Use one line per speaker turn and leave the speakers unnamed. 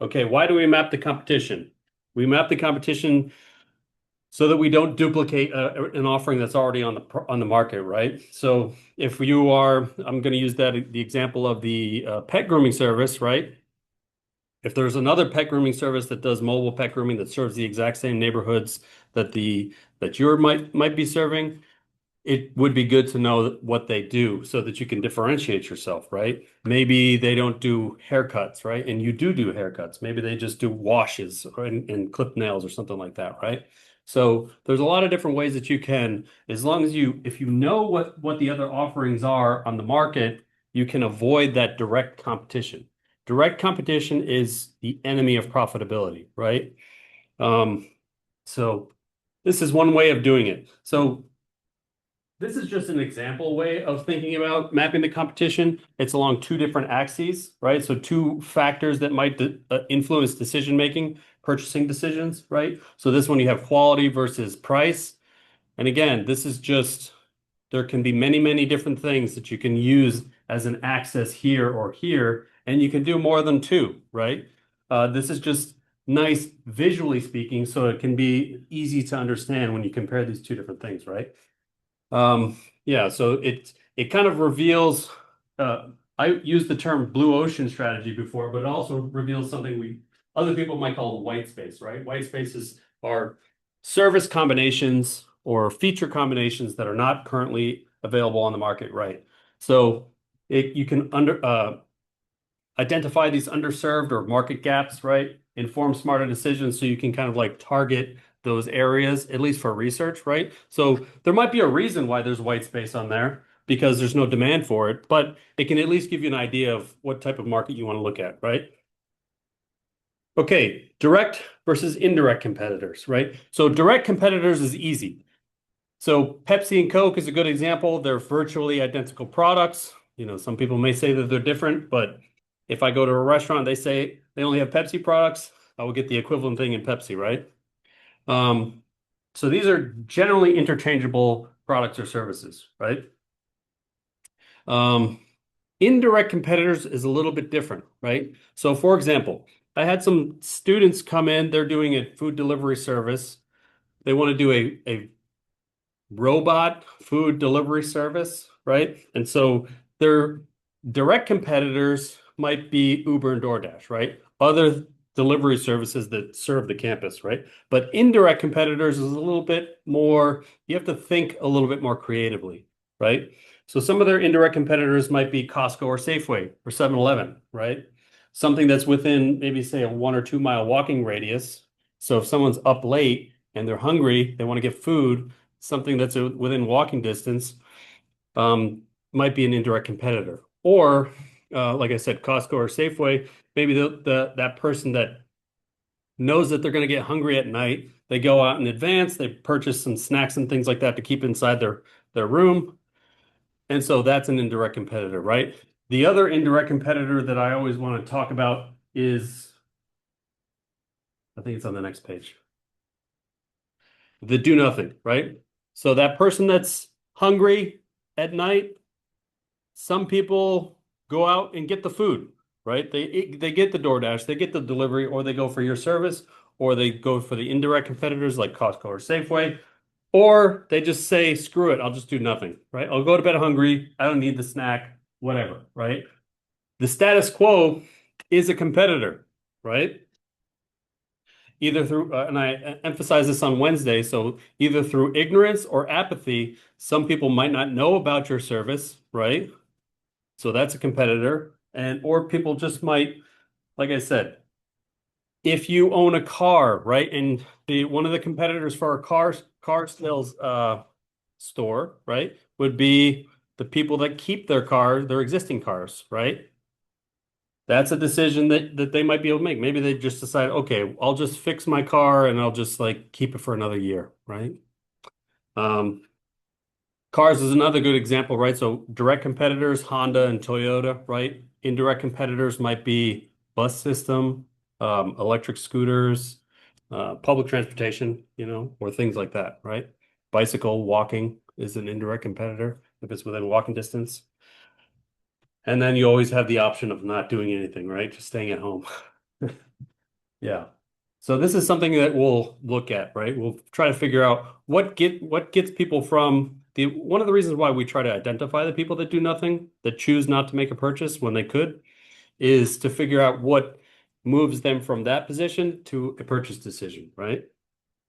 Okay, why do we map the competition? We map the competition so that we don't duplicate an offering that's already on the market, right? So if you are, I'm going to use the example of the pet grooming service, right? If there's another pet grooming service that does mobile pet grooming that serves the exact same neighborhoods that your might be serving, it would be good to know what they do so that you can differentiate yourself, right? Maybe they don't do haircuts, right? And you do haircuts. Maybe they just do washes and clip nails or something like that, right? So there's a lot of different ways that you can, as long as if you know what the other offerings are on the market, you can avoid that direct competition. Direct competition is the enemy of profitability, right? Um, so this is one way of doing it. So this is just an example way of thinking about mapping the competition. It's along two different axes, right? So two factors that might influence decision making, purchasing decisions, right? So this one you have quality versus price. And again, this is just, there can be many, many different things that you can use as an axis here or here, and you can do more than two, right? This is just nice visually speaking, so it can be easy to understand when you compare these two different things, right? Yeah, so it kind of reveals I used the term blue ocean strategy before, but it also reveals something we other people might call white space, right? White spaces are service combinations or feature combinations that are not currently available on the market, right? So you can identify these underserved or market gaps, right? Inform smarter decisions so you can kind of like target those areas, at least for research, right? So there might be a reason why there's white space on there because there's no demand for it, but it can at least give you an idea of what type of market you want to look at, right? Okay, direct versus indirect competitors, right? So direct competitors is easy. So Pepsi and Coke is a good example. They're virtually identical products. You know, some people may say that they're different, but if I go to a restaurant, they say they only have Pepsi products, I will get the equivalent thing in Pepsi, right? Um, so these are generally interchangeable products or services, right? Um, Indirect competitors is a little bit different, right? So for example, I had some students come in, they're doing a food delivery service. They want to do a robot food delivery service, right? And so their direct competitors might be Uber and DoorDash, right? Other delivery services that serve the campus, right? But indirect competitors is a little bit more, you have to think a little bit more creatively, right? So some of their indirect competitors might be Costco or Safeway or 7-Eleven, right? Something that's within maybe say a 1 or 2 mile walking radius. So if someone's up late and they're hungry, they want to get food, something that's within walking distance um, might be an indirect competitor. Or, like I said, Costco or Safeway, maybe that person that knows that they're going to get hungry at night, they go out in advance, they purchase some snacks and things like that to keep inside their room. And so that's an indirect competitor, right? The other indirect competitor that I always want to talk about is, I think it's on the next page, the do nothing, right? So that person that's hungry at night, some people go out and get the food, right? They get the DoorDash, they get the delivery, or they go for your service, or they go for the indirect competitors like Costco or Safeway, or they just say, screw it, I'll just do nothing, right? I'll go to bed hungry, I don't need the snack, whatever, right? The status quo is a competitor, right? Either through, and I emphasize this on Wednesday, so either through ignorance or apathy, some people might not know about your service, right? So that's a competitor. And or people just might, like I said, if you own a car, right? And the one of the competitors for a car sales store, right, would be the people that keep their existing cars, right? That's a decision that they might be able to make. Maybe they just decide, okay, I'll just fix my car and I'll just like keep it for another year, right? Um, Cars is another good example, right? So direct competitors, Honda and Toyota, right? Indirect competitors might be bus system, electric scooters, public transportation, or things like that, right? Bicycle, walking is an indirect competitor if it's within walking distance. And then you always have the option of not doing anything, right? Just staying at home. Yeah. So this is something that we'll look at, right? We'll try to figure out what gets people from the one of the reasons why we try to identify the people that do nothing, that choose not to make a purchase when they could, is to figure out what moves them from that position to a purchase decision, right?